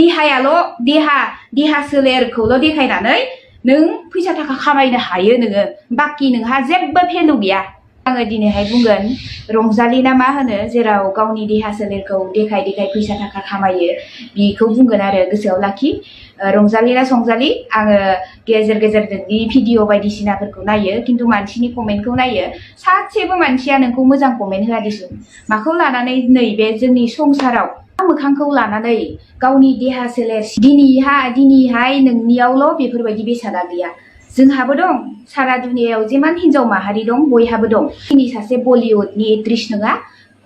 देहा सोलेरखौल' देखायनानै नों फैसा थाखा खामायनो हायो नोङो बाखि नोंहा जेबो भेलु गैया। आङो दिनैहाय बुंगोन रंजालि ना मा होनो जेराव गावनि देहा सोलेरखौ देखाय फैसा थाखा खामायो बेखौ बुंगोन आरो गोसोआव लाखि। रंजालि ना संजालि आङो गेजेर नोंनि भिडिअ बायदिसिनाफोरखौ नायो खिन्थु मानसिनि कमेन्टखौ नायो सासेबो मानसिया नोंखौ मोजां कमेन्ट होआ दिसुन। माखौ लानानै नैबे जोंनि संसाराव मोखांखौ लानानै गावनि देहा सोलेर दिनैहाय नोंनियावल' बेफोरबायदि बेसादा गैया जोंहाबो दं सारा दुनियायाव जेमान हिनजाव माहारि दं बयहाबो दं। दिनै सासे बलिउडनि एक्ट्रिस नङा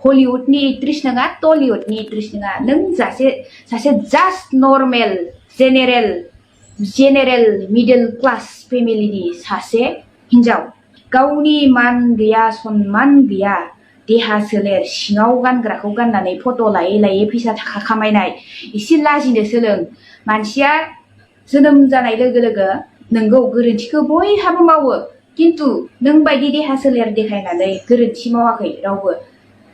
हलिउडनि एक्ट्रिस नङा टलिउडनि एक्ट्रिस नङा नों सासे just normal general middle class फेमिलिनि सासे हिनजाव गावनि मान गैया सनमान गैया देहा सोलेर सिङाव गानग्राखौ गाननानै फट' लायै फैसा थाखा खामायनाय एसे लाजिनो सोलों। मानसिया जोनोम जानाय लोगो लोगो नोंगौ गोरोन्थिखौ बयहाबो मावो खिन्थु नों बायदि देहा सोलेर देखायनानै गोरोन्थि मावाखै रावबो।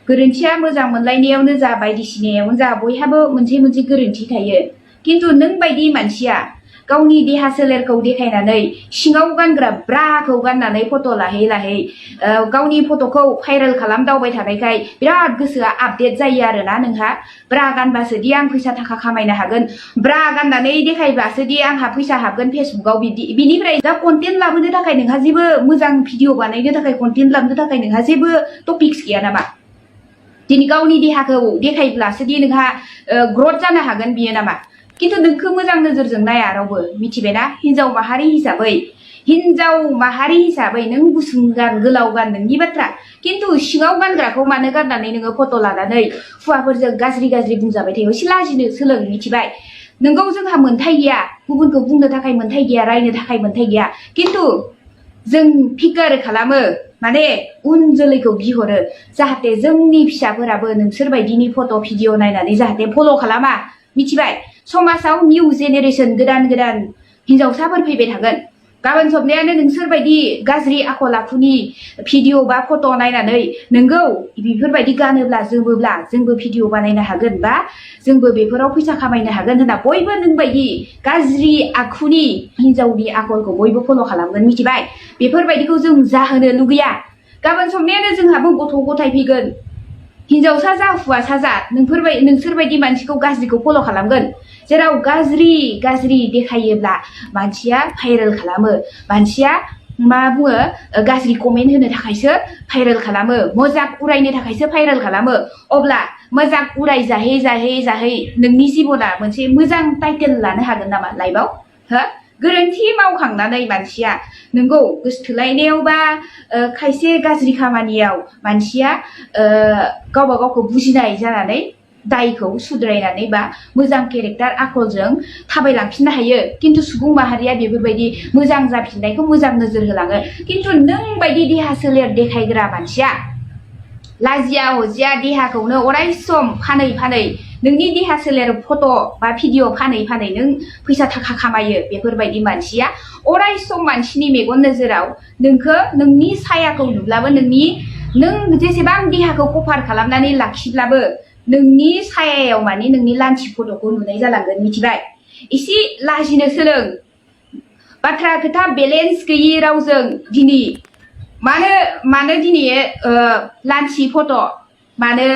गोरोन्थिया मोजां मोनलायनायावनो जा बायदिसिनायावनो जा बयहाबो मोनसे गोरोन्थि थायो खिन्थु नों बायदि मानसिया गावनि देहा सोलेरखौ देखायनानै सिङाव गानग्रा ब्राखौ गाननानै फट' लाहै गावनि फट'खौ भाइरेल खालामदावबाय थानायखाय बिराद गोसोआ आपडेट जायो आरोना नोंहा। ब्रा गानबासोदि आं फैसा थाखा खामायनो हागोन ब्रा गाननानै देखायब्लासोदि आंहा फैसा हाबगोन फेसबुकाव बिनिफ्राय दा कन्टेन्ट लाबोनो थाखाय नोंहा जेबो मोजां भिडिअ बानायनो थाखाय कन्टेन्ट लाबोनो थाखाय नोंहा जेबो टपिक्स गैया नामा? दिनै गावनि देहाखौ देखायब्लासोदि नोंहा ग्रथ जानो हागोन बियो नामा? खिन्थु नोंखौ मोजां नोजोरजों नाया रावबो मिथिबायना? हिनजाव माहारि हिसाबै नों गुसुं गान गोलाव गान नोंनि बाथ्रा खिन्थु सिङाव गानग्राखौ मानो गाननानै नोङो फट' लानानै हौवाफोरजों गाज्रि बुंजाबाय थायो एसे लाजिनो सोलों मिथिबाय? नोंगौ जोंहा मोन्थाय गैया गुबुनखौ बुंनो थाखाय मोन्थाय गैया रायनो थाखाय मोन्थाय गैया खिन्थु जों फिकार खालामो माने उन जोलैखौ बिहरो जाहाथे जोंनि फिसाफोराबो नोंसोरबायदिनि फट' भिडिअ नायनानै जाहाथे फल' खालामा मिथिबाय? समाजाव निउ जेनेरेसन गोदान हिनजावसाफोर फैबाय थागोन गाबोन सबनायानो नोंसोरबायदि गाज्रि आखल आखुनि भिडिअ बा फट' नायनानै नोंगौ बेफोरबायदि गानोब्ला जोमोब्ला जोंबो भिडिअ बानायनो हागोन बा जोंबो बेफोराव फैसा खामायनो हागोन होनना बयबो नोंबायदि गाज्रि आखुनि हिनजावनि आखलखौ बयबो फल' खालामगोन मिथिबाय? बेफोरबायदिखौ जों जाहोनो लुगैया। गाबोन सबनायानो जोंहाबो गथ' गथाय फैगोन हिनजावसा जा हौवासा जा नोंसोरबायदि मानसिखौ गाज्रिखौ फल' खालामगोन जेराव गाज्रि देखायोब्ला मानसिया भाइरेल खालामो मानसिया मा बुङो गाज्रि कमेन्ट होनो थाखायसो भाइरेल खालामो मजाक उरायनो थाखायसो भाइरेल खालामो। अब्ला मजाक उराय जाहै नोंनि जिबना मोनसे मोजां टाइटेल लानो हागोन नामा लाइफआव? हो गोरोन्थि मावखांनानै मानसिया नोंगौ गोसथोलायनायाव बा खायसे गाज्रि खामानियाव मानसिया गावबा गावखौ बुजिनाय जानानै दायखौ सुद्रायनानै बा मोजां केरेक्टार आखलजों थाबायलांफिननो हायो खिन्थु सुबुं माहारिया बेफोरबायदि मोजां जाफिननायखौ मोजां नोजोर होलाङो खिन्थु नों बायदि देहा सोलेर देखायग्रा मानसिया लाजिया हजिया देहाखौनो अराय सम फानै नोंनि देहा सोलेर फट' बा भिडिअ फानै नों फैसा थाखा खामायो बेफोरबायदि मानसिया अराय सम मानसिनि मेगन नोजोराव नोंनि सायाखौ नुब्लाबो नों जेसेबां देहाखौ कभार खालामनानै लाखिब्लाबो नोंनि सायायाव माने नोंनि लान्थि फट'खौ नुनाय जालांगोन मिथिबाय? एसे लाजिनो सोलों। बाथ्रा खोथा बेलेन्स गैयि रावजों दिनै मानो दिनै लान्थि फट' मानो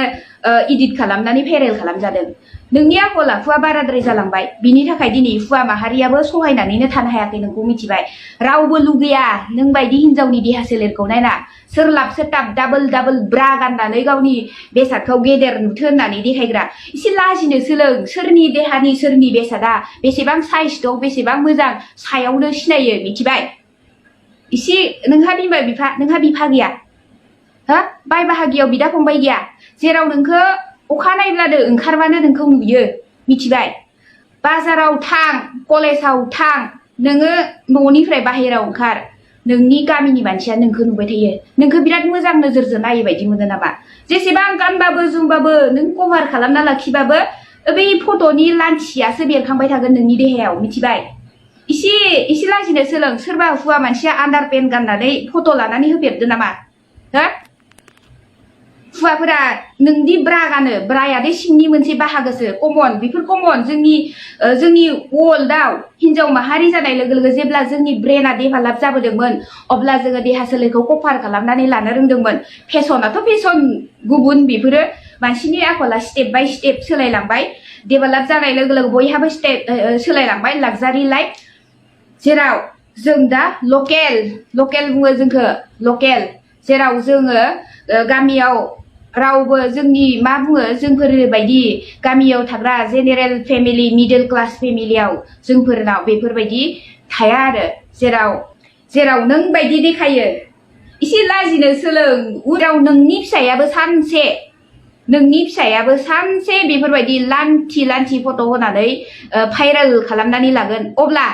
इडिट खालामनानै भाइरेल खालामजादों? नोंनि आखल आखुआ बाराद्राय जालांबाय बिनि थाखाय दिनै हौवा माहारियाबो सहायनानैनो थानो हायाखै नोंखौ मिथिबाय? रावबो लुगैया नों बायदि हिनजावनि देहा सोलेरखौ नायना सोरलाब सोरथाब डाबल ब्रा गाननानै गावनि बेसादखौ गेदेर नुथो होननानै देखायग्रा एसे लाजिनो सोलों। सोरनि देहानि सोरनि बेसादा बेसेबां साइज दं बेसेबां मोजां सायावनो सिनायो मिथिबाय? एसे नोंहा बिफा गैया हो बाय बाहागियाव बिदा फंबाय गैया जेराव नोंखौ अखा नायब्लानो ओंखारबानो नोंखौ नुयो मिथिबाय? बाजाराव थां कलेजाव थां नोङो न'निफ्राय बाहेराव ओंखार नोंनि गामिनि मानसिया नोंखौ नुबाय थायो नोंखौ बिराद मोजां नोजोरजों नायो बायदि मोनो नामा? जेसेबां गानबाबो जोमबाबो नों कभार खालामना लाखिबाबो बै फट'नि लान्थियासो बेरखांबाय थागोन नोंनि देहायाव मिथिबाय? एसे लाजिनो सोलों। सोरबा हौवा मानसिया आन्डार पेन्ट गाननानै फट' लानानै होफेरदो नामा? हो हुवाफोरा नोंदि ब्रा गानो ब्राया दे सिंनि मोनसे बाहागोसो कमन बेफोर कमन जोंनि वर्ल्डआव हिनजाव माहारि जानाय लोगो लोगो जेब्ला जोंनि ब्रेना डेभेलप जाबोदोंमोन अब्ला जोङो देहा सोलेरखौ कभार खालामनानै लानो रोंदोंमोन फेशनाथ' फेशन गुबुन बेफोरो मानसिनि आखला स्टेप बाय स्टेप सोलायलांबाय डेभेलप जानाय लोगो लोगो बयहाबो स्टेप सोलायलांबाय लाक्जारि लाइफ जेराव जों दा लकेल बुङो जोंखो लकेल जेराव जोङो गामियाव रावबो जोंनि मा बुङो जोंफोर बायदि गामियाव थाग्रा जेनेरेल फेमिलि मिडल क्लास फेमिलियाव जोंफोरनाव बेफोरबायदि थाया आरो जेराव नों बायदि देखायो एसे लाजिनो सोलों उनाव नोंनि फिसायाबो सानसे बेफोरबायदि लान्थि फट' होनानै भाइरेल खालामनानै लागोन अब्ला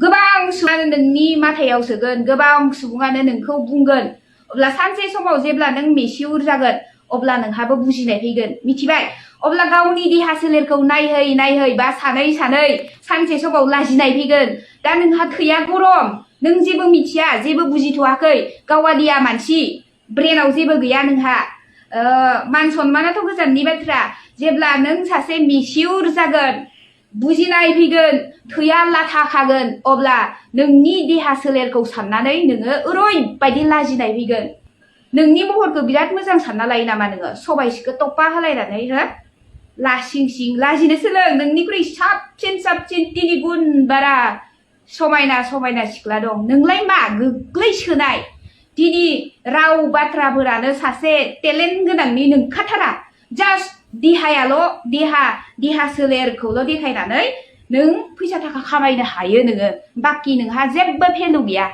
गोबां सुबुङानो नोंनि माथायाव सोगोन गोबां सुबुङानो नोंखौ बुंगोन अब्ला सानसे समाव जेब्ला नों मेसिउर जागोन अब्ला नोंहाबो बुजिनाय फैगोन मिथिबाय अब्ला गावनि देहा सोलेरखौ नायहै बा सानै सानसे समाव लाजिनाय फैगोन दा नोंहा थैया गरम नों जेबो मिथिया जेबो बुजिथ'वाखै गावालिया मानसि ब्रेनाव जेबो गैया नोंहा मान सनमानाथ' गोजाननि बाथ्रा जेब्ला नों सासे मेसिउर जागोन बुजिनाय फैगोन थैया लाथा खागोन अब्ला नोंनि देहा सोलेरखौ साननानै नोङो ओरैबायदि लाजिनाय फैगोन नोंनि महरखौ बिराद मोजां सानना लायो नामा नोङो सबायसिखौ टपा होलायनानै हो लासिं लाजिनो सोलों नोंनिख्रुइ साबसिन 3 गुन बारा समायना सिख्ला दं नोंलाय मा गोग्लैसोनाय दिनै राव बाथ्राफोरानो सासे टेलेन्ट गोनांनि नोंखाथारा जास्ट देहा सोलेरखौल' देखायनानै नों फैसा थाखा खामायनो हायो नोङो बाखि नोंहा जेबो भेलु गैया